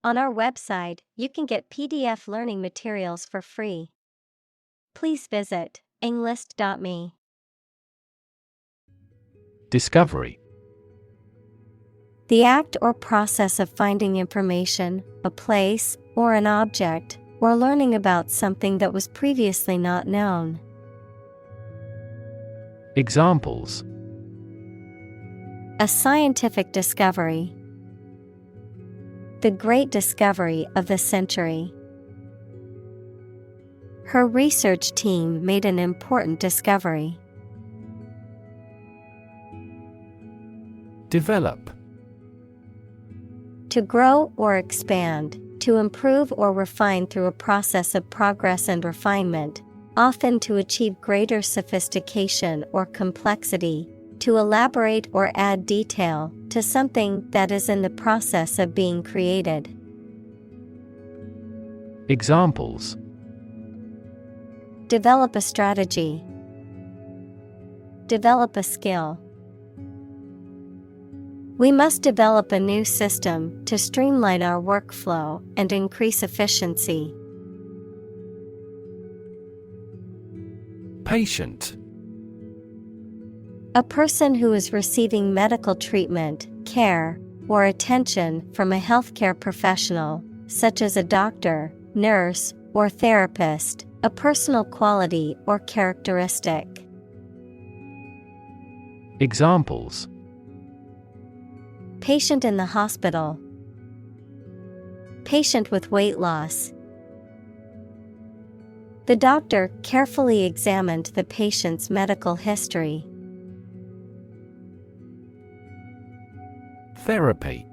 On our website, you can get PDF learning materials for free. Please visit englist.me. Discovery. The act or process of finding information, a place, or an object, or learning about something that was previously not known. Examples: A scientific discovery. The great discovery of the century. Her research team made an important discovery. Develop. To grow or expand, to improve or refine through a process of progress and refinement, often to achieve greater sophistication or complexity, to elaborate or add detail to something that is in the process of being created. Examples: Develop a strategy. Develop a skill. We must develop a new system to streamline our workflow and increase efficiency. Patient. A person who is receiving medical treatment, care, or attention from a healthcare professional, such as a doctor, nurse, or therapist, a personal quality or characteristic. Examples: Patient in the hospital. Patient with weight loss. The doctor carefully examined the patient's medical history. Therapy.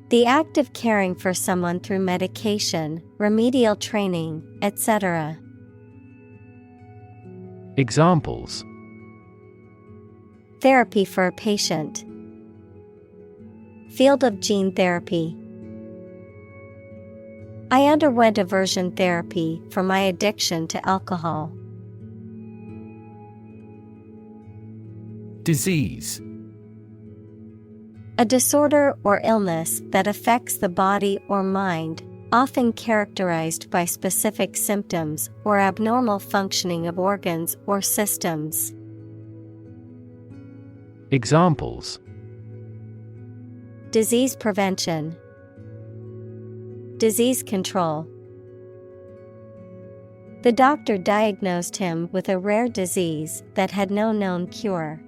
The act of caring for someone through medication, remedial training, etc. Examples: Therapy for a patient. Field of gene therapy. I underwent aversion therapy for my addiction to alcohol. Disease. A disorder or illness that affects the body or mind, often characterized by specific symptoms or abnormal functioning of organs or systems. Examples: Disease prevention. Disease control. The doctor diagnosed him with a rare disease that had no known cure.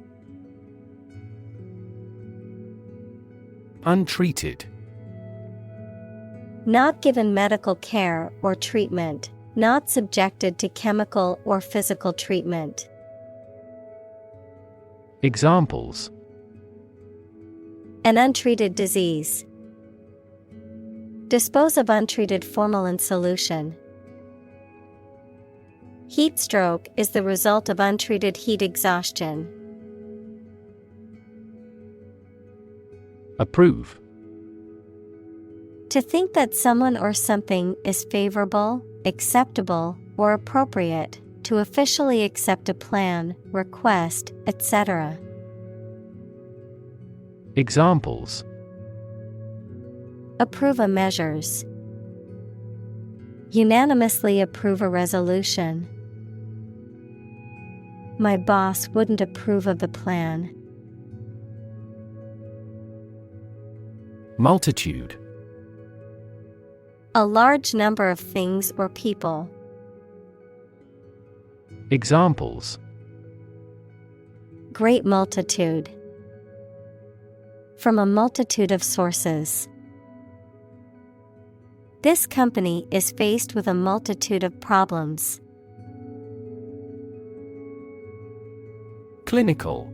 Untreated. Not given medical care or treatment, not subjected to chemical or physical treatment. Examples: An untreated disease. Dispose of untreated formalin solution. Heat stroke is the result of untreated heat exhaustion. Approve. To think that someone or something is favorable, acceptable, or appropriate, to officially accept a plan, request, etc. Examples: Approve a measures. Unanimously approve a resolution. My boss wouldn't approve of the plan. Multitude. A large number of things or people. Examples: Great multitude. From a multitude of sources. This company is faced with a multitude of problems. Clinical.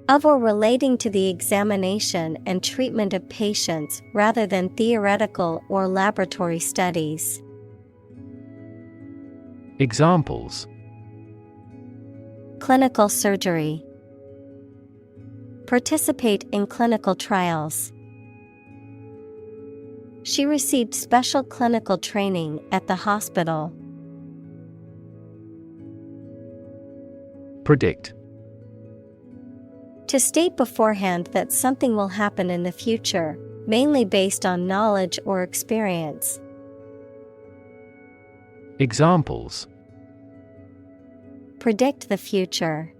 Of or relating to the examination and treatment of patients rather than theoretical or laboratory studies. Examples: Clinical surgery. Participate in clinical trials. She received special clinical training at the hospital. Predict. To state beforehand that something will happen in the future, mainly based on knowledge or experience. Examples: Predict the future.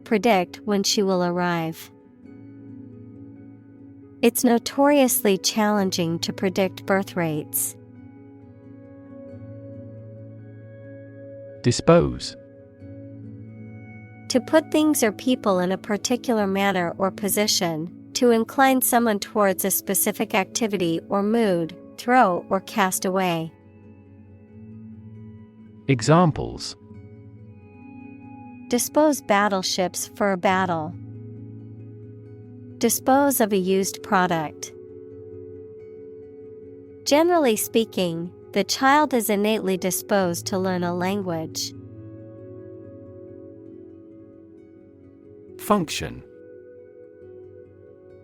Predict when she will arrive. It's notoriously challenging to predict birth rates. Dispose. To put things or people in a particular manner or position, to incline someone towards a specific activity or mood, throw or cast away. Examples: Dispose battleships for a battle. Dispose of a used product. Generally speaking, the child is innately disposed to learn a language. Function.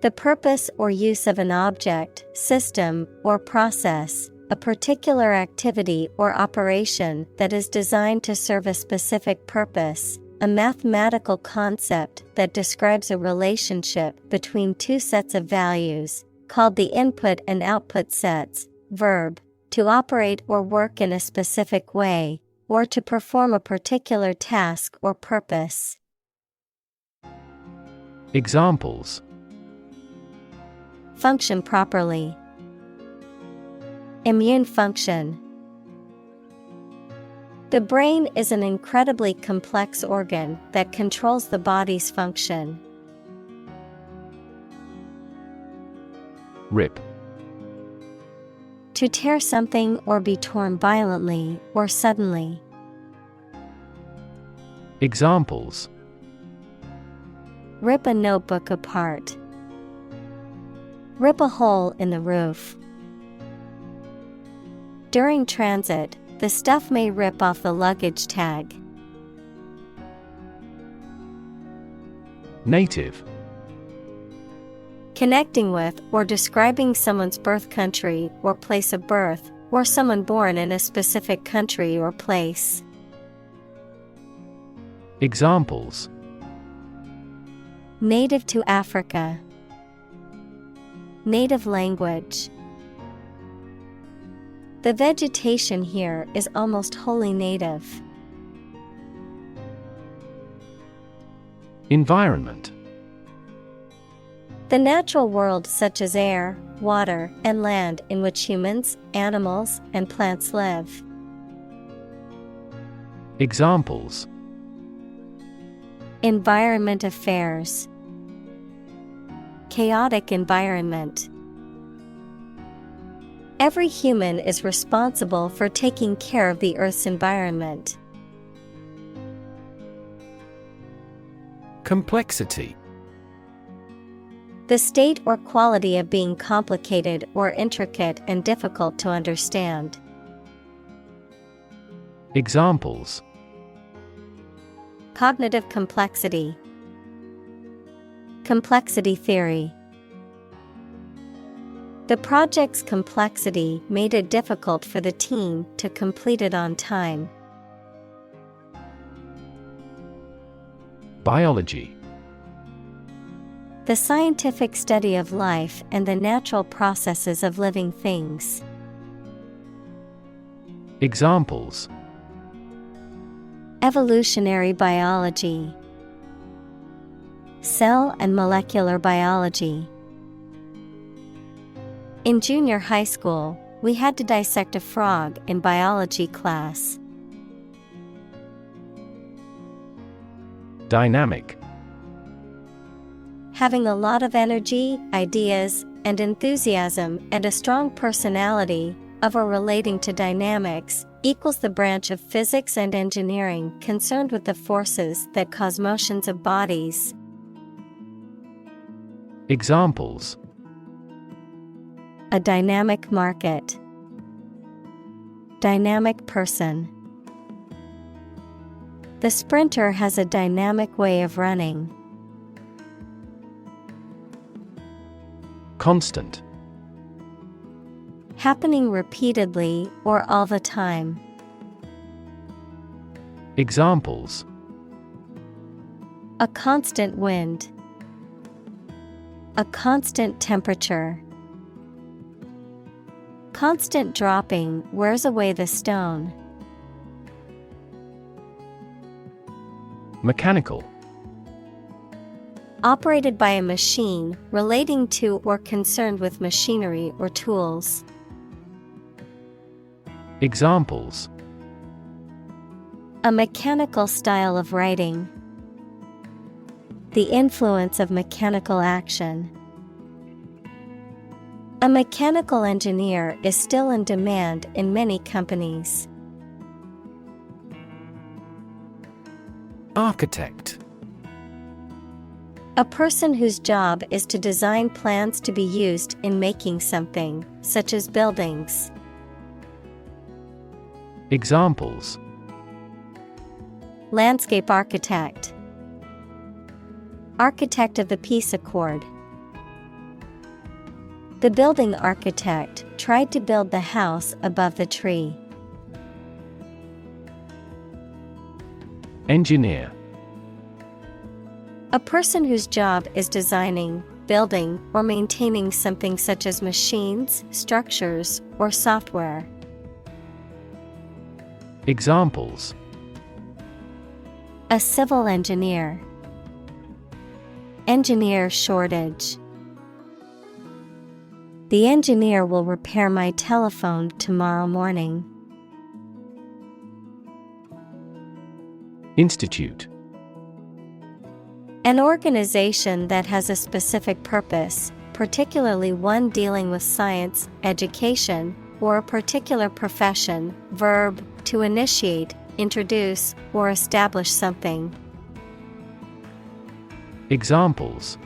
The purpose or use of an object, system, or process, a particular activity or operation that is designed to serve a specific purpose, a mathematical concept that describes a relationship between two sets of values, called the input and output sets. Verb, to operate or work in a specific way, or to perform a particular task or purpose. Examples: Function properly. Immune function. The brain is an incredibly complex organ that controls the body's function. Rip. To tear something or be torn violently or suddenly. Examples: Rip a notebook apart. Rip a hole in the roof. During transit, the stuff may rip off the luggage tag. Native. Connecting with or describing someone's birth country or place of birth, or someone born in a specific country or place. Examples: Native to Africa. Native language. The vegetation here is almost wholly native. Environment. The natural world such as air, water, and land in which humans, animals, and plants live. Examples: Environment affairs. Chaotic environment. Every human is responsible for taking care of the Earth's environment. Complexity. The state or quality of being complicated or intricate and difficult to understand. Examples: Cognitive complexity. Complexity theory. The project's complexity made it difficult for the team to complete it on time. Biology. The scientific study of life and the natural processes of living things. Examples: Evolutionary biology. Cell and molecular biology. In junior high school, we had to dissect a frog in biology class. Dynamic. Having a lot of energy, ideas, and enthusiasm and a strong personality, of or relating to dynamics, equals the branch of physics and engineering concerned with the forces that cause motions of bodies. Examples: A dynamic market. Dynamic person. The sprinter has a dynamic way of running. Constant. Happening repeatedly or all the time. Examples: A constant wind. A constant temperature. Constant dropping wears away the stone. Mechanical. Operated by a machine, relating to or concerned with machinery or tools. Examples: A mechanical style of writing. The influence of mechanical action. A mechanical engineer is still in demand in many companies. Architect. A person whose job is to design plans to be used in making something, such as buildings. Examples: Landscape architect. Architect of the peace accord. The building architect tried to build the house above the tree. Engineer. A person whose job is designing, building, or maintaining something such as machines, structures, or software. Examples: A civil engineer. Engineer shortage. The engineer will repair my telephone tomorrow morning. Institute. An organization that has a specific purpose, particularly one dealing with science, education, or a particular profession. Verb, to initiate, introduce, or establish something. Examples: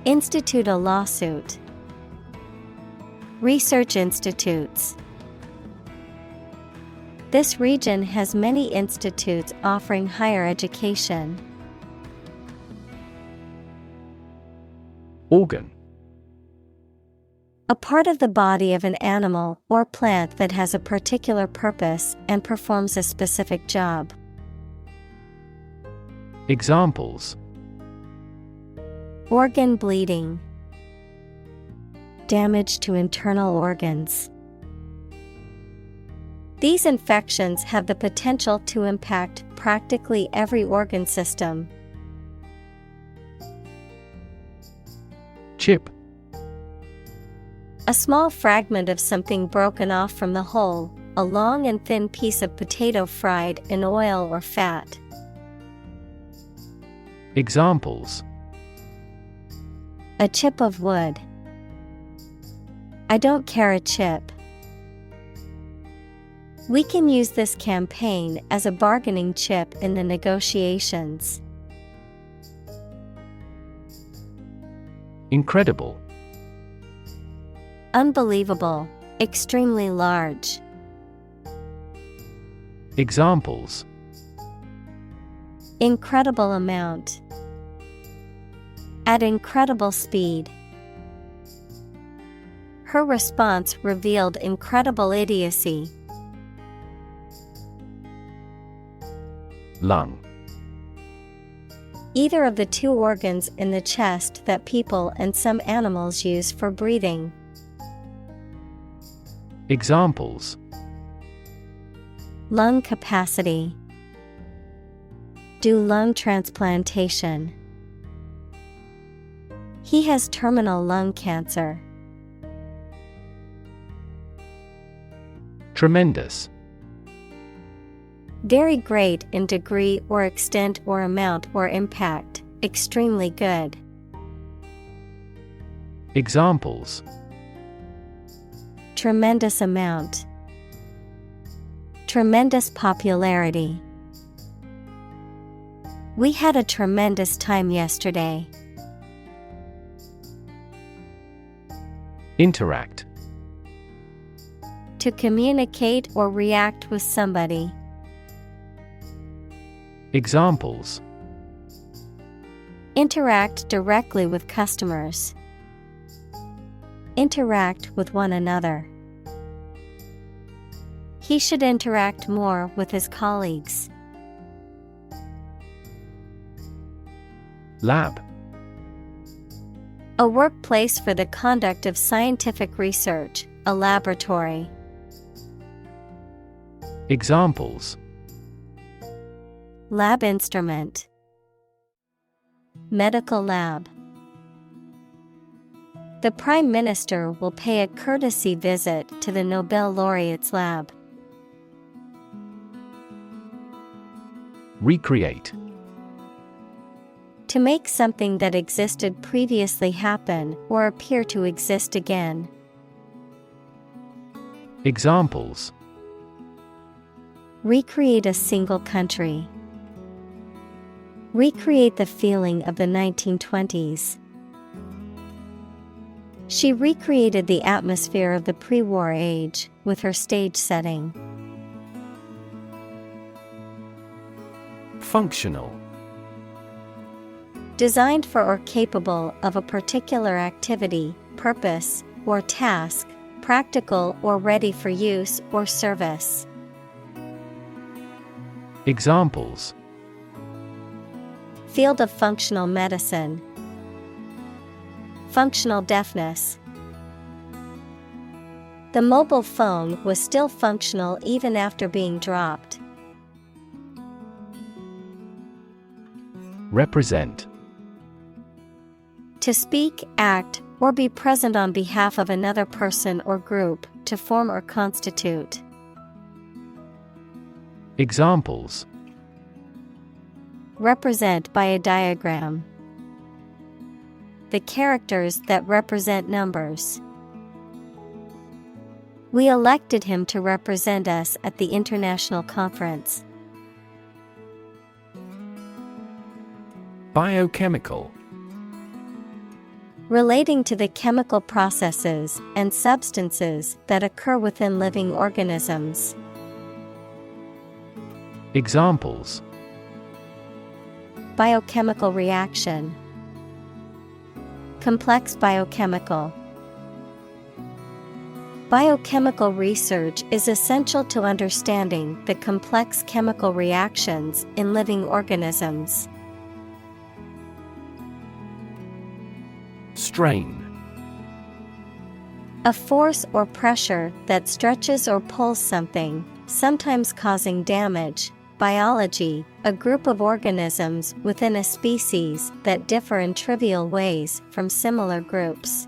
Institute a lawsuit. Research institutes. This region has many institutes offering higher education. Organ. A part of the body of an animal or plant that has a particular purpose and performs a specific job. Examples: Organ bleeding. Damage to internal organs. These infections have the potential to impact practically every organ system. Chip. A small fragment of something broken off from the whole, a long and thin piece of potato fried in oil or fat. Examples: A chip of wood. I don't care a chip. We can use this campaign as a bargaining chip in the negotiations. Incredible. Unbelievable. Extremely large. Examples: Incredible amount. At incredible speed. Her response revealed incredible idiocy. Lung. Either of the two organs in the chest that people and some animals use for breathing. Examples: Lung capacity. Do lung transplantation. He has terminal lung cancer. Tremendous. Very great in degree or extent or amount or impact. Extremely good. Examples: Tremendous amount. Tremendous popularity. We had a tremendous time yesterday. Interact. To communicate or react with somebody. Examples: Interact directly with customers. Interact with one another. He should interact more with his colleagues. Lab. A workplace for the conduct of scientific research, a laboratory. Examples: Lab instrument. Medical lab. The Prime Minister will pay a courtesy visit to the Nobel laureate's lab. Recreate. To make something that existed previously happen or appear to exist again. Examples: Recreate a single country. Recreate the feeling of the 1920s. She recreated the atmosphere of the pre-war age with her stage setting. Functional. Designed for or capable of a particular activity, purpose, or task, practical or ready for use or service. Examples: Field of functional medicine. Functional deafness. The mobile phone was still functional even after being dropped. Represent. To speak, act, or be present on behalf of another person or group, to form or constitute. Examples: Represent by a diagram. The characters that represent numbers. We elected him to represent us at the international conference. Biochemical. Relating to the chemical processes and substances that occur within living organisms. Examples: Biochemical reaction. Complex biochemical. Biochemical research is essential to understanding the complex chemical reactions in living organisms. Strain. A force or pressure that stretches or pulls something, sometimes causing damage. Biology, a group of organisms within a species that differ in trivial ways from similar groups.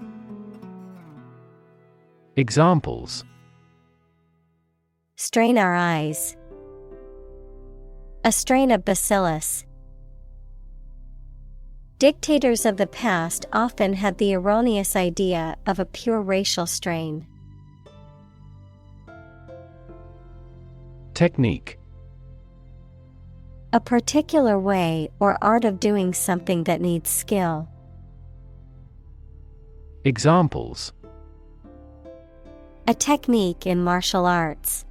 Examples: Strain our eyes. A strain of bacillus. Dictators of the past often had the erroneous idea of a pure racial strain. Technique. A particular way or art of doing something that needs skill. Examples: A technique in martial arts.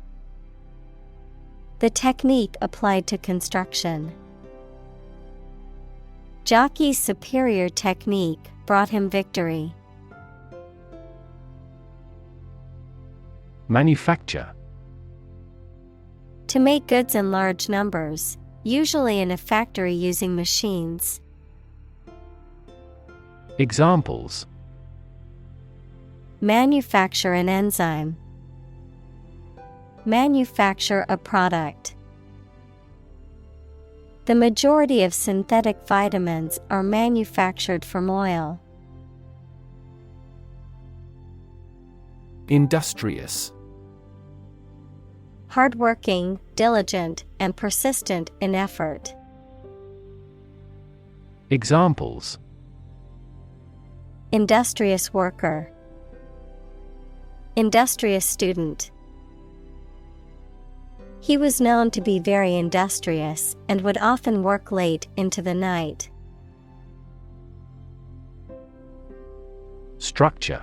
The technique applied to construction. Jockey's superior technique brought him victory. Manufacture. To make goods in large numbers, usually in a factory using machines. Examples: Manufacture an enzyme. Manufacture a product. The majority of synthetic vitamins are manufactured from oil. Industrious. Hardworking, diligent, and persistent in effort. Examples: Industrious worker. Industrious student. He was known to be very industrious and would often work late into the night. Structure.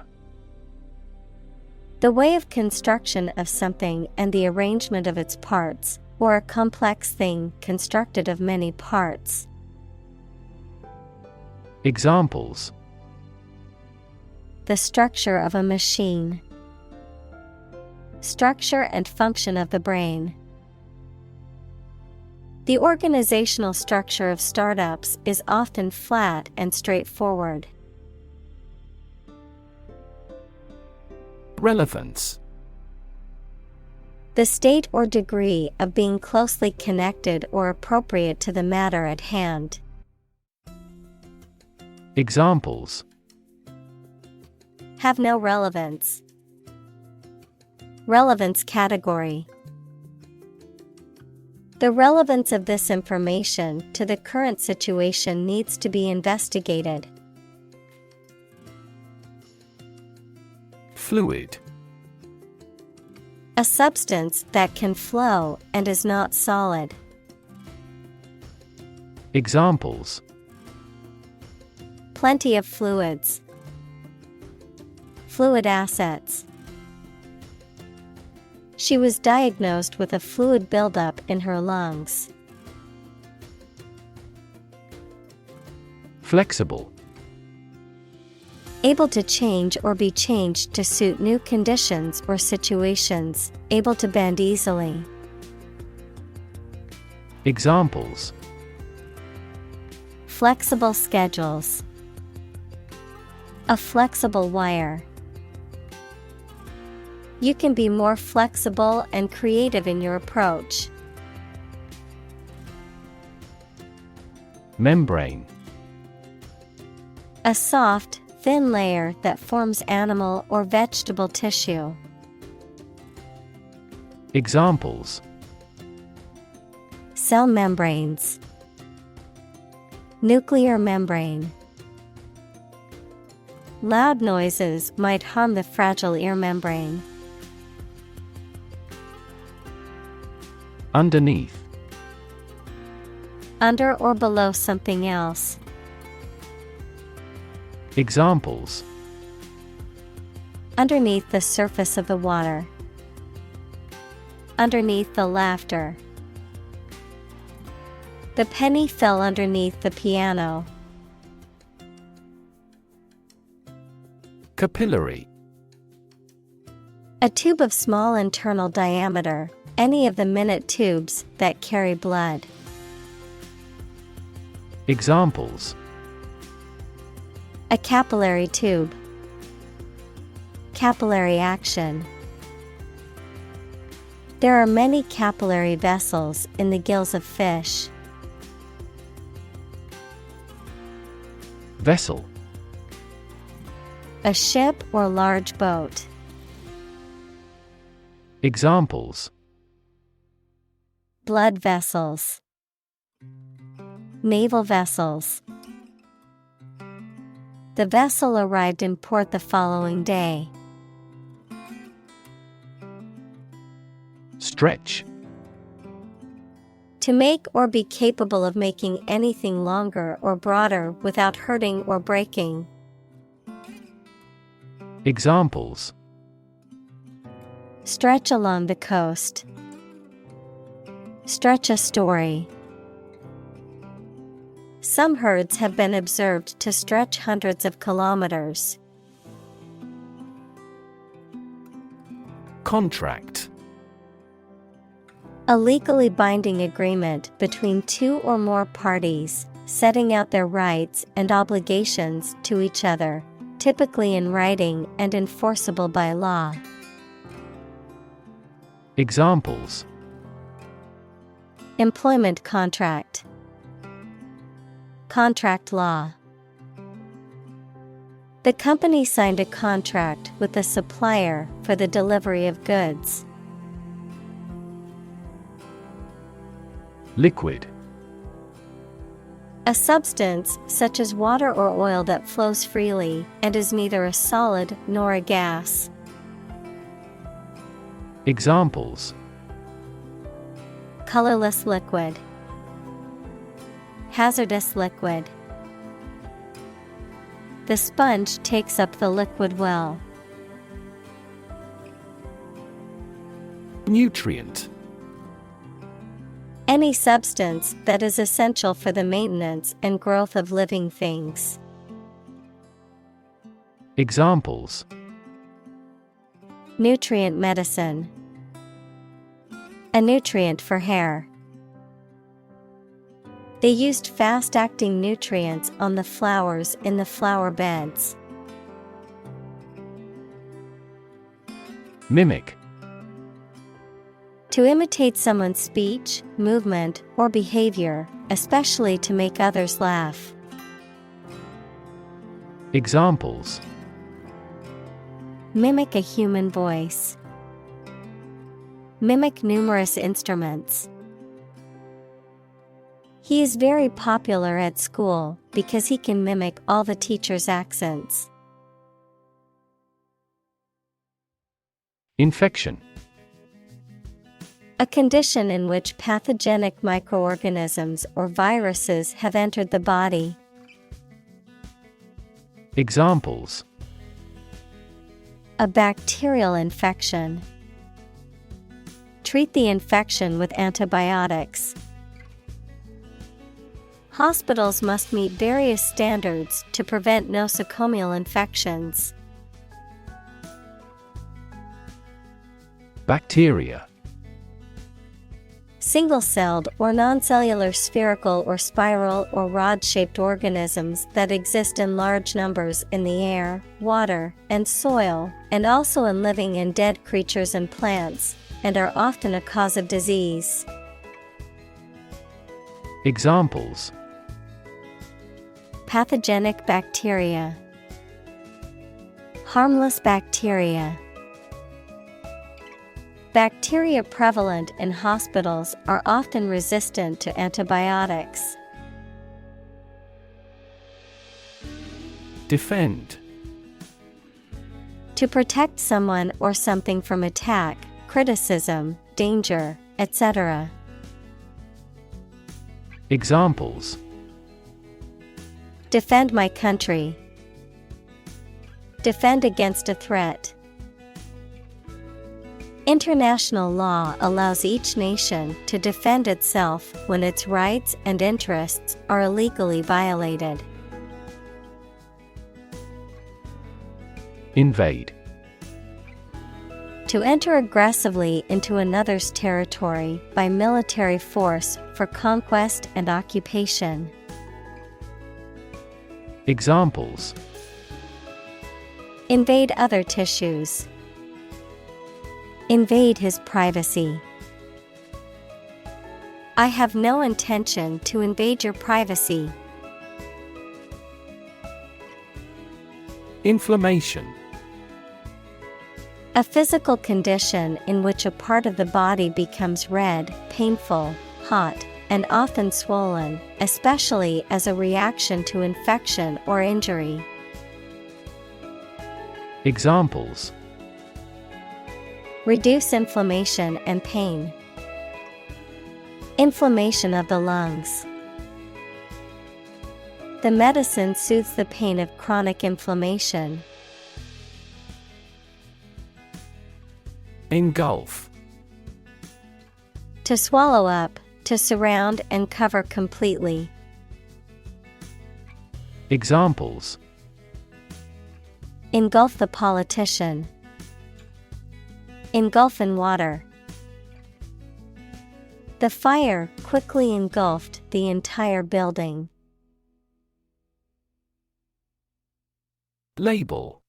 The way of construction of something and the arrangement of its parts, or a complex thing constructed of many parts. Examples: The structure of a machine. Structure and function of the brain. The organizational structure of startups is often flat and straightforward. Relevance. The state or degree of being closely connected or appropriate to the matter at hand. Examples: Have no relevance. Relevance category. The relevance of this information to the current situation needs to be investigated. Fluid. A substance that can flow and is not solid. Examples: Plenty of fluids. Fluid assets. She was diagnosed with a fluid buildup in her lungs. Flexible. Able to change or be changed to suit new conditions or situations, able to bend easily. Examples: Flexible schedules. A flexible wire. You can be more flexible and creative in your approach. Membrane. A soft, thin layer that forms animal or vegetable tissue. Examples: Cell membranes. Nuclear membrane. Loud noises might harm the fragile ear membrane. Underneath. Under or below something else. Examples: Underneath the surface of the water. Underneath the laughter. The penny fell underneath the piano. Capillary. A tube of small internal diameter, any of the minute tubes that carry blood. Examples: A capillary tube. Capillary action. There are many capillary vessels in the gills of fish. Vessel. A ship or large boat. Examples: Blood vessels. Naval vessels. The vessel arrived in port the following day. Stretch. To make or be capable of making anything longer or broader without hurting or breaking. Examples: Stretch along the coast. Stretch a story. Some herds have been observed to stretch hundreds of kilometers. Contract. A legally binding agreement between two or more parties, setting out their rights and obligations to each other, typically in writing and enforceable by law. Examples: Employment contract. Contract law. The company signed a contract with the supplier for the delivery of goods. Liquid. A substance such as water or oil that flows freely and is neither a solid nor a gas. Examples: Colorless liquid. Hazardous liquid. The sponge takes up the liquid well. Nutrient. Any substance that is essential for the maintenance and growth of living things. Examples: Nutrient medicine. A nutrient for hair. They used fast-acting nutrients on the flowers in the flower beds. Mimic. To imitate someone's speech, movement, or behavior, especially to make others laugh. Examples: Mimic a human voice. Mimic numerous instruments. He is very popular at school because he can mimic all the teachers' accents. Infection. A condition in which pathogenic microorganisms or viruses have entered the body. Examples: A bacterial infection. Treat the infection with antibiotics. Hospitals must meet various standards to prevent nosocomial infections. Bacteria. Single-celled or non-cellular spherical or spiral or rod-shaped organisms that exist in large numbers in the air, water, and soil, and also in living and dead creatures and plants, and are often a cause of disease. Examples: Pathogenic bacteria. Harmless bacteria. Bacteria prevalent in hospitals are often resistant to antibiotics. Defend. To protect someone or something from attack, criticism, danger, etc. Examples: Defend my country. Defend against a threat. International law allows each nation to defend itself when its rights and interests are illegally violated. Invade. To enter aggressively into another's territory by military force for conquest and occupation. Examples: Invade other tissues. Invade his privacy. I have no intention to invade your privacy. Inflammation. A physical condition in which a part of the body becomes red, painful, hot, and often swollen, especially as a reaction to infection or injury. Examples: Reduce inflammation and pain. Inflammation of the lungs. The medicine soothes the pain of chronic inflammation. Engulf. To swallow up, to surround and cover completely. Examples: Engulf the politician. Engulf in water. The fire quickly engulfed the entire building. Label.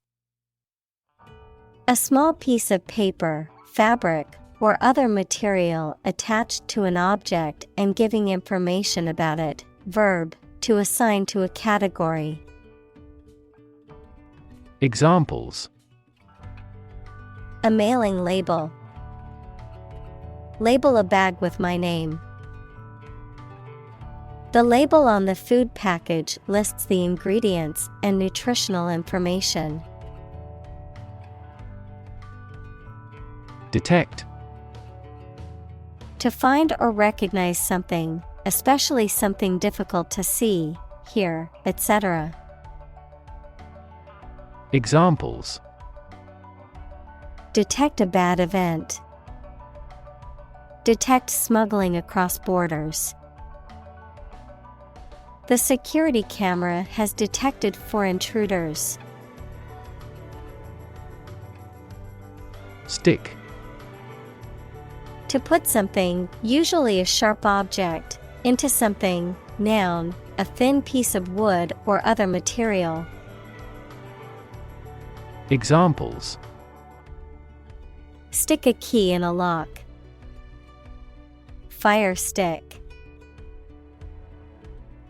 A small piece of paper, fabric, or other material attached to an object and giving information about it. Verb, to assign to a category. Examples: A mailing label. Label a bag with my name. The label on the food package lists the ingredients and nutritional information. Detect. To find or recognize something, especially something difficult to see, hear, etc. Examples: Detect a bad event. Detect smuggling across borders. The security camera has detected 4 intruders. Stick. To put something, usually a sharp object, into something, noun, a thin piece of wood or other material. Examples: Stick a key in a lock. Fire stick.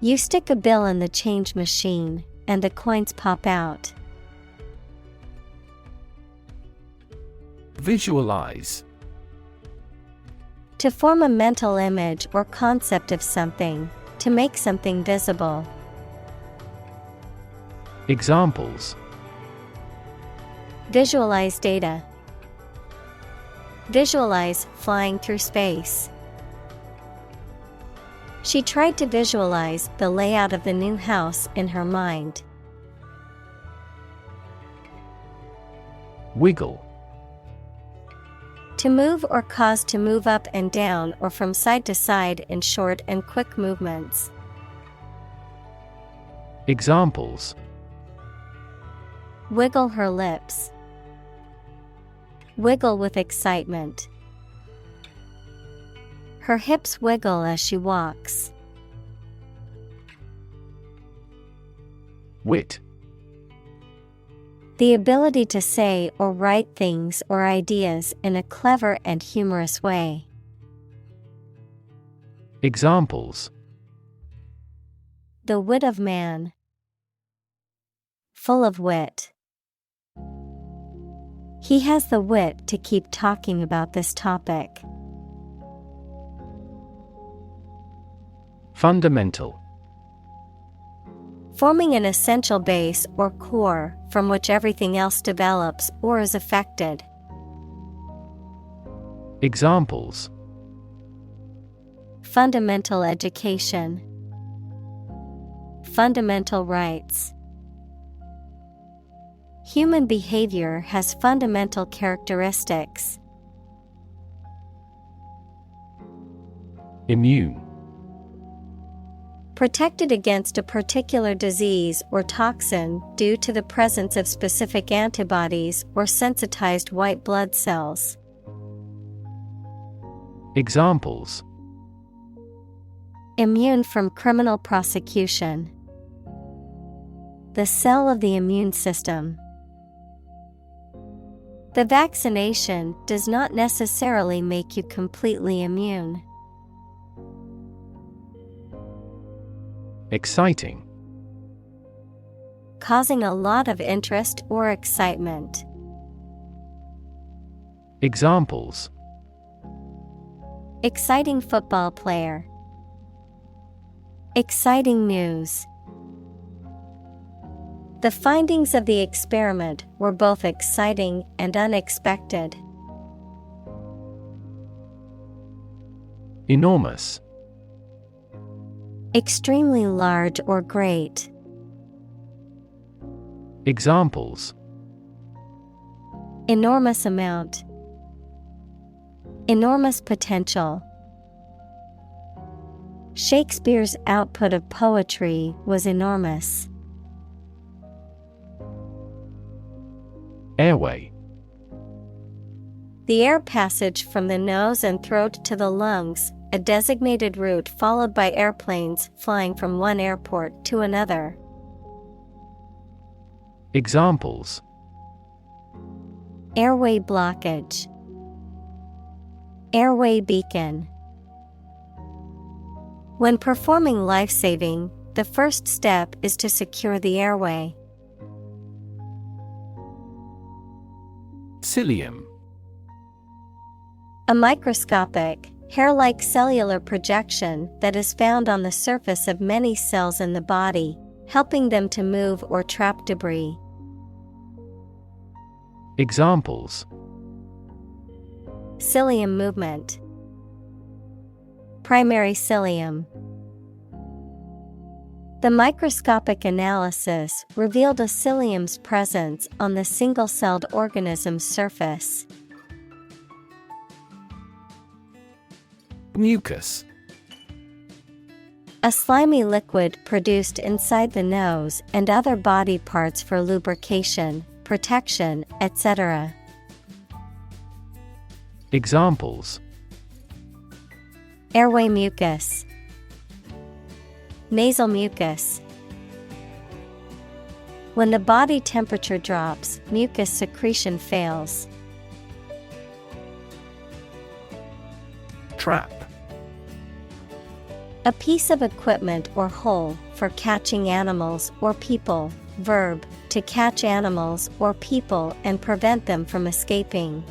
You stick a bill in the change machine, and the coins pop out. Visualize. To form a mental image or concept of something, to make something visible. Examples. Visualize data. Visualize flying through space. She tried to visualize the layout of the new house in her mind. Wiggle. To move or cause to move up and down or from side to side in short and quick movements. Examples. Wiggle her lips. Wiggle with excitement. Her hips wiggle as she walks. Wit. The ability to say or write things or ideas in a clever and humorous way. Examples. The wit of man. Full of wit. He has the wit to keep talking about this topic. Fundamental. Forming an essential base or core from which everything else develops or is affected. Examples. Fundamental education. Fundamental rights. Human behavior has fundamental characteristics. Immune. Protected against a particular disease or toxin due to the presence of specific antibodies or sensitized white blood cells. Examples. Immune from criminal prosecution. The cell of the immune system. The vaccination does not necessarily make you completely immune. Exciting. Causing a lot of interest or excitement. Examples. Exciting football player. Exciting news. The findings of the experiment were both exciting and unexpected. Enormous. Extremely large or great. Examples. Enormous amount. Enormous potential. Shakespeare's output of poetry was enormous. Airway. The air passage from the nose and throat to the lungs, a designated route followed by airplanes flying from one airport to another. Examples. Airway blockage. Airway beacon. When performing life-saving, the first step is to secure the airway. Cilium. A microscopic, hair-like cellular projection that is found on the surface of many cells in the body, helping them to move or trap debris. Examples. Cilium movement. Primary cilium. The microscopic analysis revealed a cilium's presence on the single-celled organism's surface. Mucus. A slimy liquid produced inside the nose and other body parts for lubrication, protection, etc. Examples. Airway mucus. Nasal mucus. When the body temperature drops, mucus secretion fails. Trap. A piece of equipment or hole for catching animals or people. Verb, to catch animals or people and prevent them from escaping.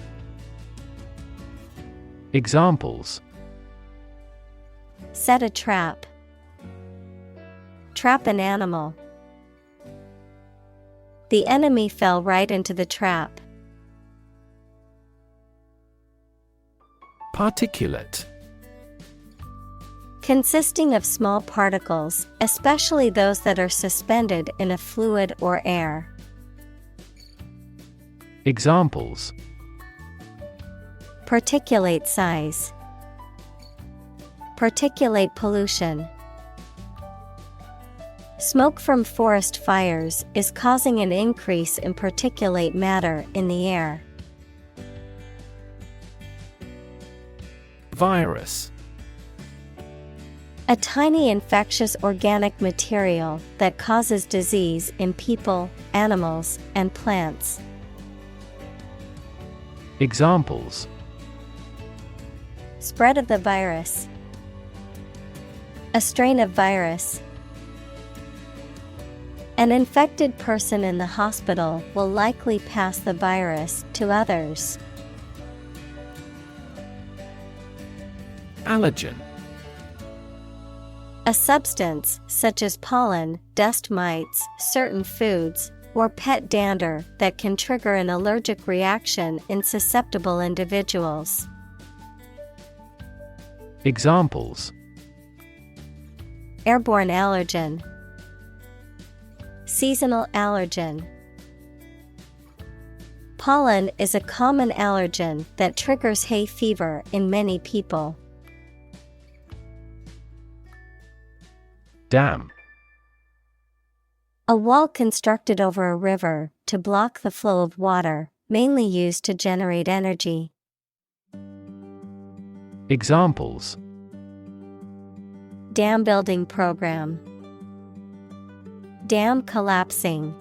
Examples: Set a trap. Trap an animal. The enemy fell right into the trap. Particulate. Consisting of small particles, especially those that are suspended in a fluid or air. Examples: Particulate size. Particulate pollution. Smoke from forest fires is causing an increase in particulate matter in the air. Virus. A tiny infectious organic material that causes disease in people, animals, and plants. Examples: Spread of the virus. A strain of virus. An infected person in the hospital will likely pass the virus to others. Allergen. A substance, such as pollen, dust mites, certain foods, or pet dander that can trigger an allergic reaction in susceptible individuals. Examples: Airborne allergen. Seasonal allergen. Pollen is a common allergen that triggers hay fever in many people. Dam. A wall constructed over a river to block the flow of water, mainly used to generate energy. Examples: Dam building program. Dam collapsing.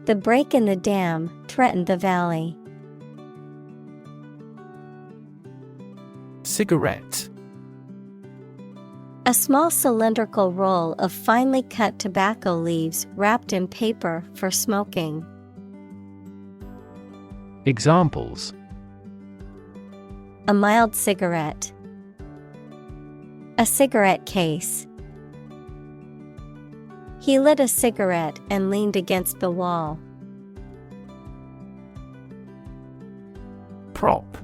The break in the dam threatened the valley. Cigarette. A small cylindrical roll of finely cut tobacco leaves wrapped in paper for smoking. Examples: A mild cigarette. A cigarette case. He lit a cigarette and leaned against the wall. Prop.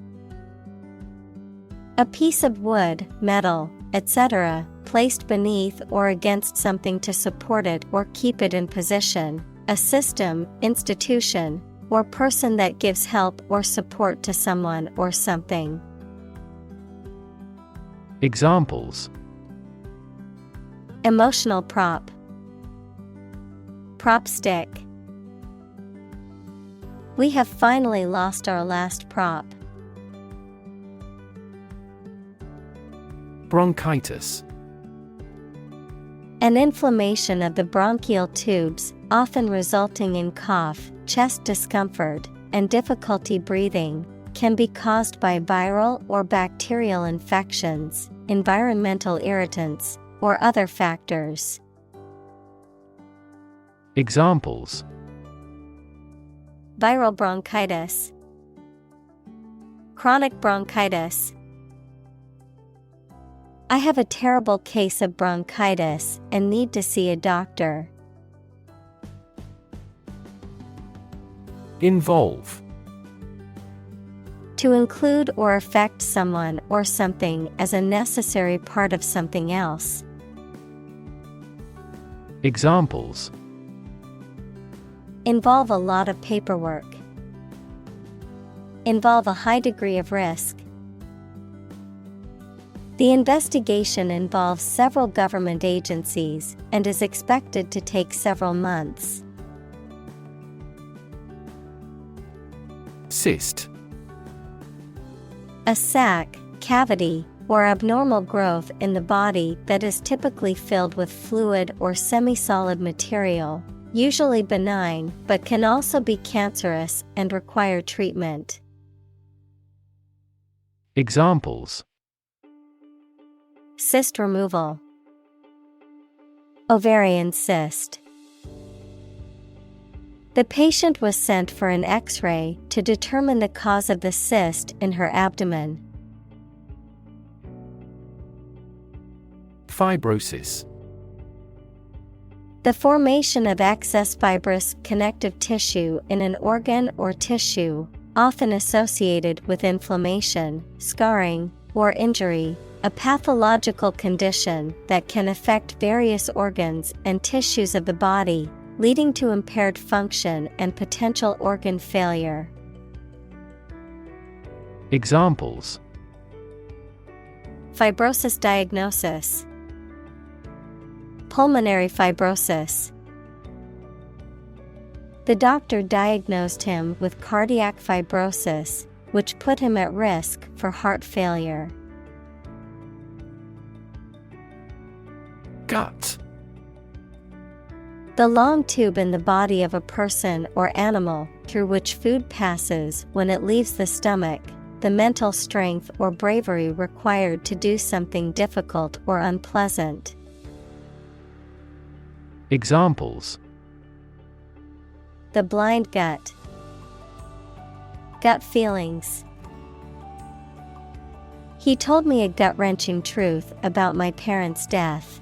A piece of wood, metal, etc., placed beneath or against something to support it or keep it in position, a system, institution, or person that gives help or support to someone or something. Examples: Emotional prop. Prop stick. We have finally lost our last prop. Bronchitis. An inflammation of the bronchial tubes, often resulting in cough, chest discomfort, and difficulty breathing, can be caused by viral or bacterial infections, environmental irritants, or other factors. Examples: Viral bronchitis. Chronic bronchitis. I have a terrible case of bronchitis and need to see a doctor. Involve. To include or affect someone or something as a necessary part of something else. Examples: Involve a lot of paperwork. Involve a high degree of risk. The investigation involves several government agencies and is expected to take several months. Cyst. A sac, cavity, or abnormal growth in the body that is typically filled with fluid or semi-solid material, usually benign but can also be cancerous and require treatment. Examples: cyst removal, ovarian cyst. The patient was sent for an X-ray to determine the cause of the cyst in her abdomen. Fibrosis. The formation of excess fibrous connective tissue in an organ or tissue, often associated with inflammation, scarring, or injury, a pathological condition that can affect various organs and tissues of the body, leading to impaired function and potential organ failure. Examples: fibrosis diagnosis, pulmonary fibrosis. The doctor diagnosed him with cardiac fibrosis, which put him at risk for heart failure. Gut. The long tube in the body of a person or animal through which food passes when it leaves the stomach, the mental strength or bravery required to do something difficult or unpleasant. Examples: the blind gut, gut feelings. He told me a gut-wrenching truth about my parents' death.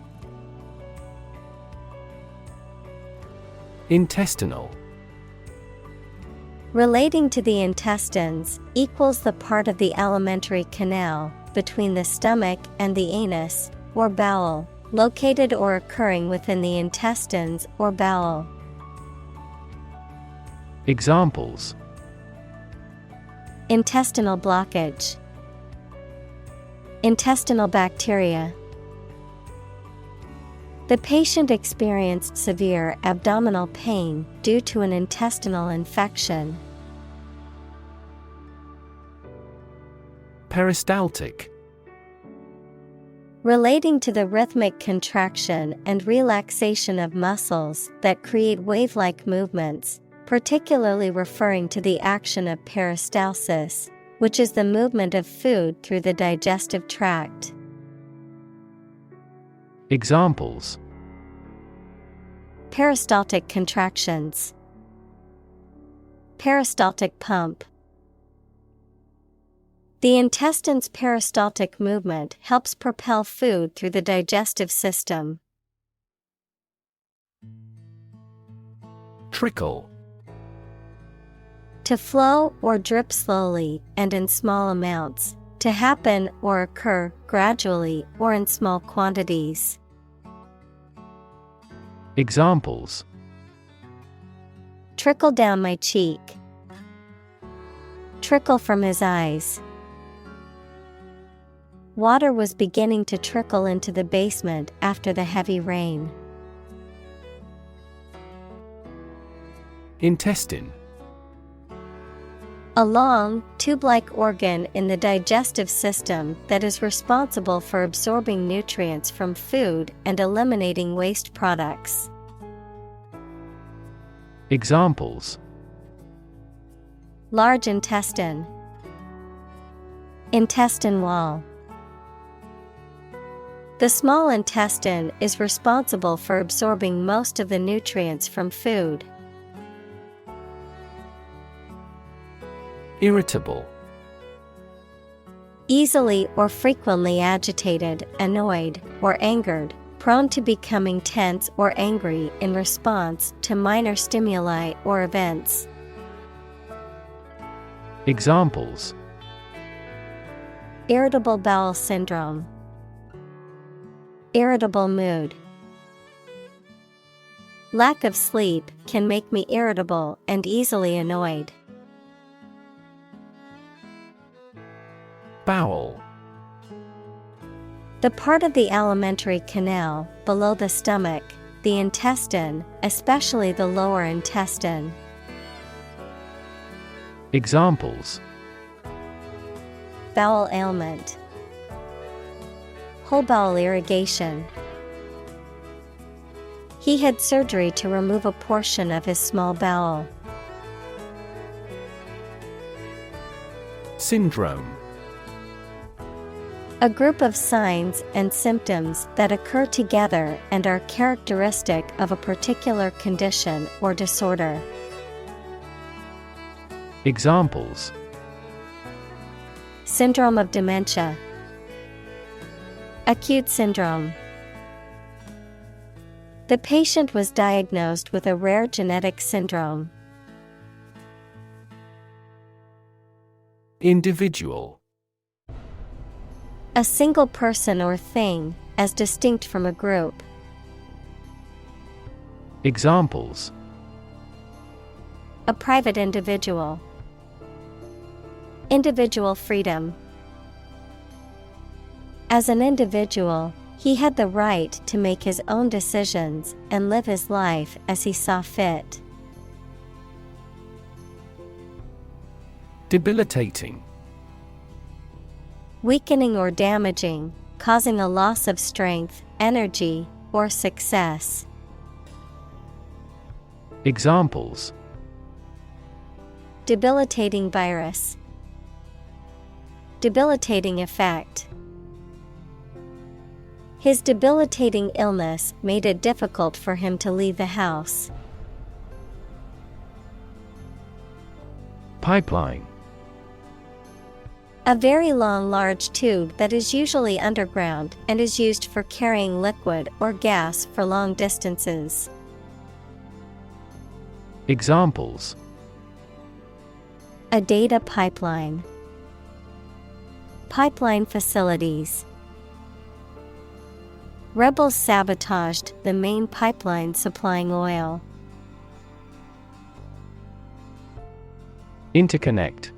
Intestinal. Relating to the intestines, equals the part of the alimentary canal between the stomach and the anus, or bowel, located or occurring within the intestines or bowel. Examples: intestinal blockage, intestinal bacteria. The patient experienced severe abdominal pain due to an intestinal infection. Peristaltic. Relating to the rhythmic contraction and relaxation of muscles that create wave-like movements, particularly referring to the action of peristalsis, which is the movement of food through the digestive tract. Examples: peristaltic contractions, peristaltic pump. The intestine's peristaltic movement helps propel food through the digestive system. Trickle. To flow or drip slowly and in small amounts, to happen or occur gradually or in small quantities. Examples: trickle down my cheek, trickle from his eyes. Water was beginning to trickle into the basement after the heavy rain. Intestine. A long, tube-like organ in the digestive system that is responsible for absorbing nutrients from food and eliminating waste products. Examples: large intestine, intestine wall. The small intestine is responsible for absorbing most of the nutrients from food. Irritable. Easily or frequently agitated, annoyed, or angered, prone to becoming tense or angry in response to minor stimuli or events. Examples: irritable bowel syndrome, irritable mood. Lack of sleep can make me irritable and easily annoyed. Bowel. The part of the alimentary canal below the stomach, the intestine, especially the lower intestine. Examples: bowel ailment, whole bowel irrigation. He had surgery to remove a portion of his small bowel. Syndrome. A group of signs and symptoms that occur together and are characteristic of a particular condition or disorder. Examples: Syndrome of dementia. Acute syndrome. The patient was diagnosed with a rare genetic syndrome. Individual. A single person or thing, as distinct from a group. Examples: A private individual. Individual freedom. As an individual, he had the right to make his own decisions and live his life as he saw fit. Debilitating. Weakening or damaging, causing a loss of strength, energy, or success. Examples: Debilitating virus. Debilitating effect. His debilitating illness made it difficult for him to leave the house. Pipeline. A very long, large tube that is usually underground and is used for carrying liquid or gas for long distances. Examples: A data pipeline. Pipeline facilities. Rebels sabotaged the main pipeline supplying oil. Interconnect.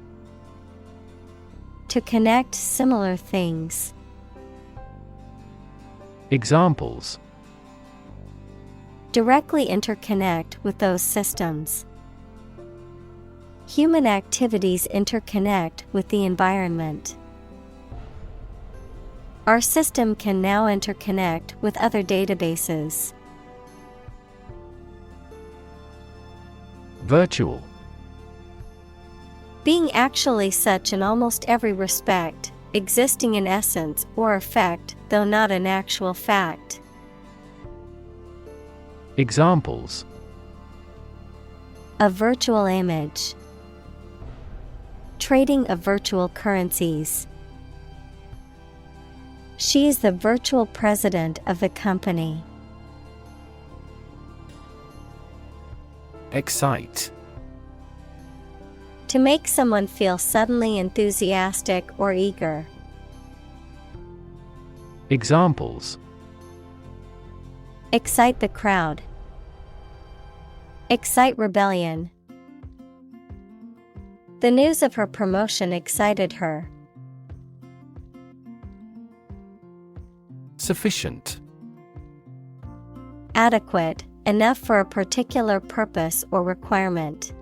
To connect similar things. Examples: Directly interconnect with those systems. Human activities interconnect with the environment. Our system can now interconnect with other databases. Virtual. Being actually such in almost every respect, existing in essence or effect, though not an actual fact. Examples: A virtual image. Trading of virtual currencies. She is the virtual president of the company. Excite. To make someone feel suddenly enthusiastic or eager. Examples: Excite the crowd. Excite rebellion. The news of her promotion excited her. Sufficient. Adequate, enough for a particular purpose or requirement.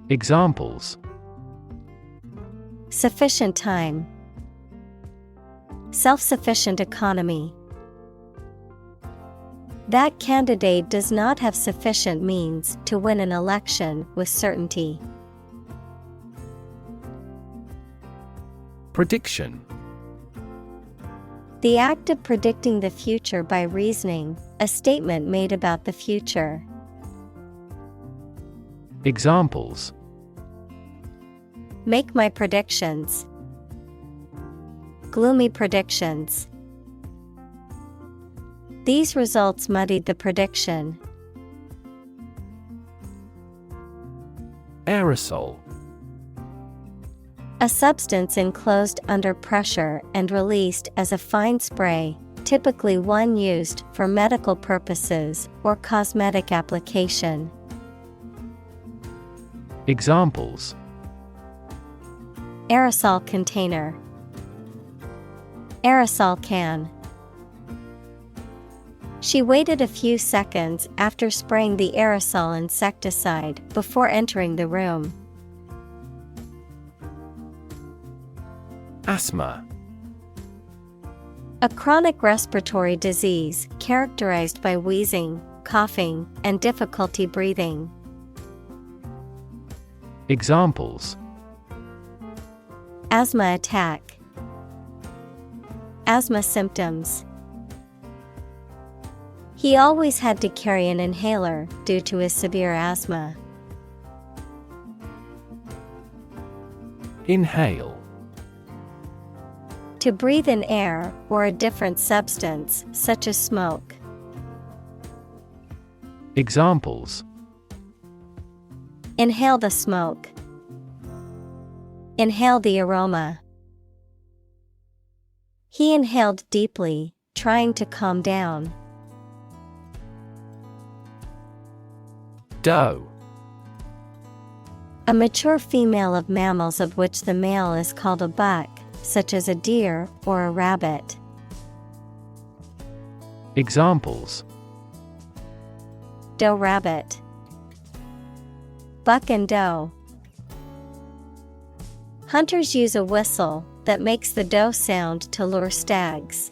Examples: Sufficient time. Self-sufficient economy. That candidate does not have sufficient means to win an election with certainty. Prediction. The act of predicting the future by reasoning, a statement made about the future. Examples: Make my predictions. Gloomy predictions. These results muddied the prediction. Aerosol. A substance enclosed under pressure and released as a fine spray, typically one used for medical purposes or cosmetic application. Examples: Aerosol container. Aerosol can. She waited a few seconds after spraying the aerosol insecticide before entering the room. Asthma. A chronic respiratory disease characterized by wheezing, coughing, and difficulty breathing. Examples: Asthma attack. Asthma symptoms. He always had to carry an inhaler due to his severe asthma. Inhale. To breathe in air or a different substance, such as smoke. Examples: Inhale the smoke. Inhale the aroma. He inhaled deeply, trying to calm down. Doe. A mature female of mammals of which the male is called a buck, such as a deer or a rabbit. Examples: Doe rabbit. Buck and doe. Hunters use a whistle that makes the doe sound to lure stags.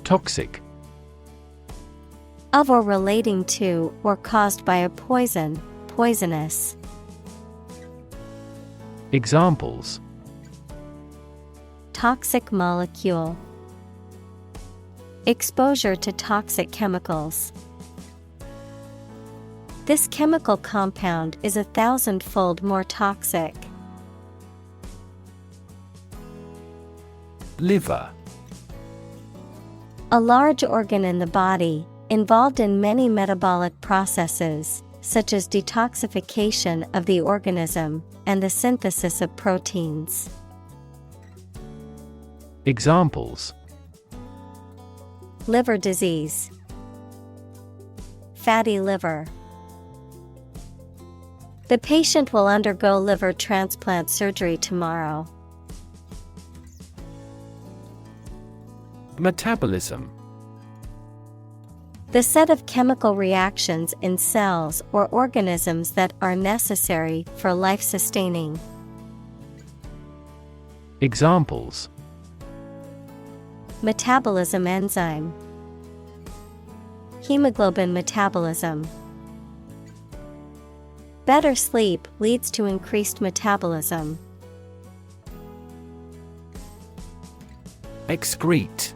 Toxic. Of or relating to or caused by a poison, poisonous. Examples: Toxic molecule. Exposure to toxic chemicals. This chemical compound is 1,000-fold more toxic. Liver. A large organ in the body, involved in many metabolic processes, such as detoxification of the organism and the synthesis of proteins. Examples: Liver disease. Fatty liver. The patient will undergo liver transplant surgery tomorrow. Metabolism. The set of chemical reactions in cells or organisms that are necessary for life sustaining. Examples: Metabolism enzyme. Hemoglobin metabolism. Better sleep leads to increased metabolism. Excrete.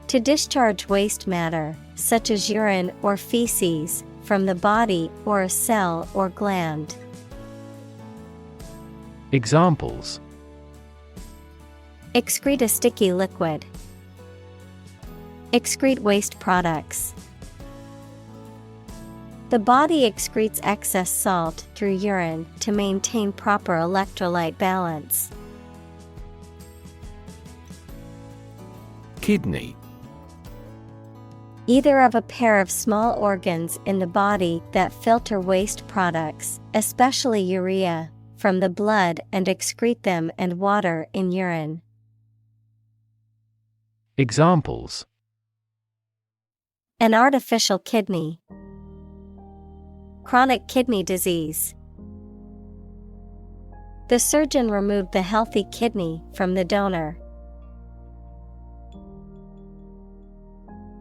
To discharge waste matter, such as urine or feces, from the body or a cell or gland. Examples: Excrete a sticky liquid. Excrete waste products. The body excretes excess salt through urine to maintain proper electrolyte balance. Kidney. Either of a pair of small organs in the body that filter waste products, especially urea, from the blood and excrete them and water in urine. Examples: An artificial kidney. Chronic kidney disease. The surgeon removed the healthy kidney from the donor.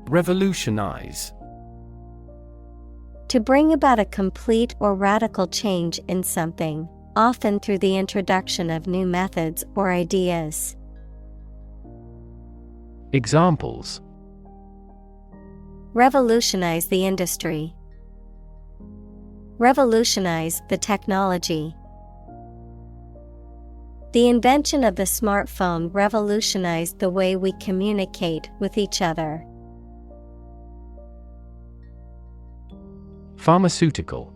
Revolutionize. To bring about a complete or radical change in something, often through the introduction of new methods or ideas. Examples: Revolutionize the industry. Revolutionize the technology. The invention of the smartphone revolutionized the way we communicate with each other. Pharmaceutical.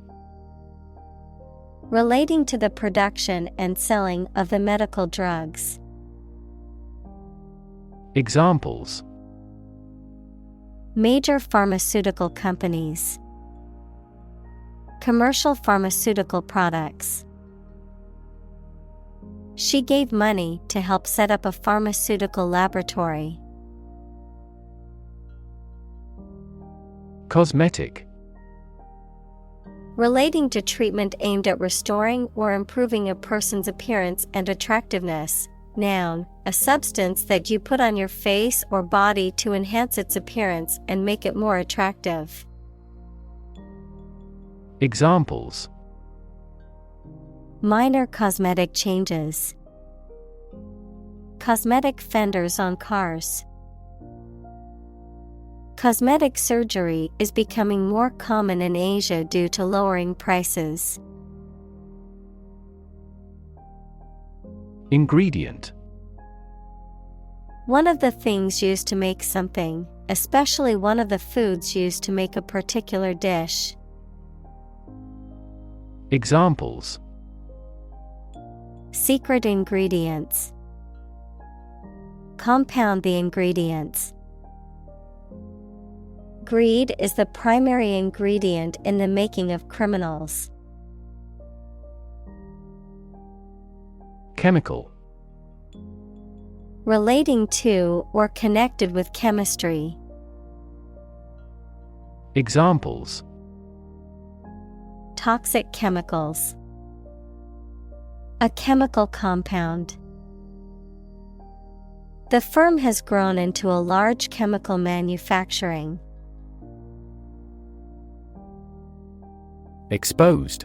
Relating to the production and selling of the medical drugs. Examples: Major pharmaceutical companies. Commercial pharmaceutical products. She gave money to help set up a pharmaceutical laboratory. Cosmetic. Relating to treatment aimed at restoring or improving a person's appearance and attractiveness. Noun, a substance that you put on your face or body to enhance its appearance and make it more attractive. Examples: Minor cosmetic changes. Cosmetic fenders on cars. Cosmetic surgery is becoming more common in Asia due to lowering prices. Ingredient. One of the things used to make something, especially one of the foods used to make a particular dish. Examples. Secret ingredients. Compound the ingredients. Greed is the primary ingredient in the making of criminals. Chemical. Relating to or connected with chemistry. Examples. Toxic chemicals. A chemical compound. The firm has grown into a large chemical manufacturing. Exposed.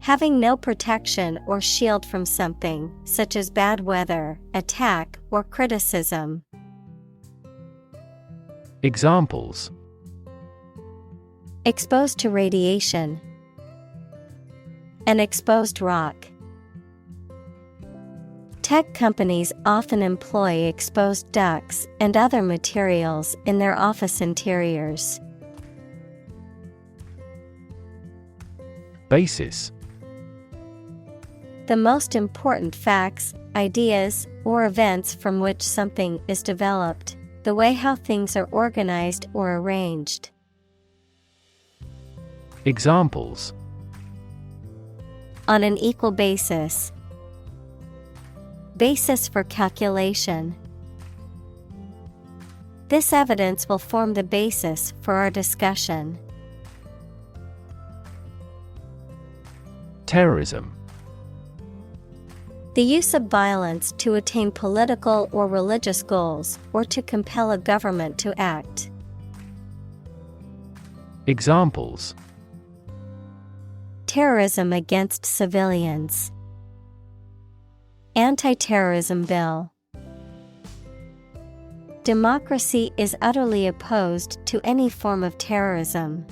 Having no protection or shield from something, such as bad weather, attack, or criticism. Examples. Exposed to radiation. An exposed rock. Tech companies often employ exposed ducts and other materials in their office interiors. Basis. The most important facts, ideas, or events from which something is developed, the way how things are organized or arranged. Examples. On an equal basis. Basis for calculation. This evidence will form the basis for our discussion. Terrorism. The use of violence to attain political or religious goals, or to compel a government to act. Examples. Terrorism against civilians. Anti-terrorism bill. Democracy is utterly opposed to any form of terrorism.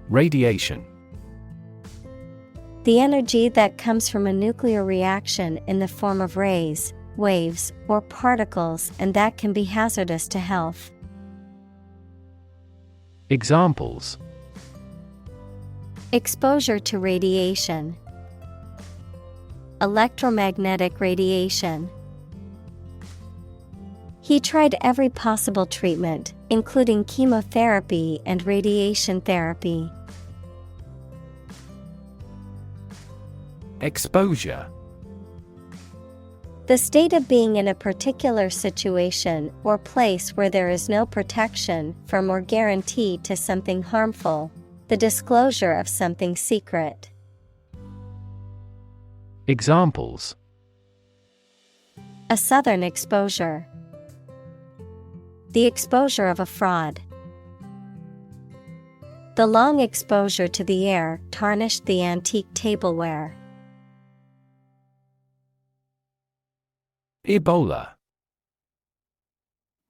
Radiation. The energy that comes from a nuclear reaction in the form of rays, waves, or particles, and that can be hazardous to health. Examples. Exposure to radiation. Electromagnetic radiation. He tried every possible treatment, including chemotherapy and radiation therapy. Exposure. The state of being in a particular situation or place where there is no protection from or guarantee to something harmful, the disclosure of something secret. Examples. A southern exposure. The exposure of a fraud. The long exposure to the air tarnished the antique tableware. Ebola.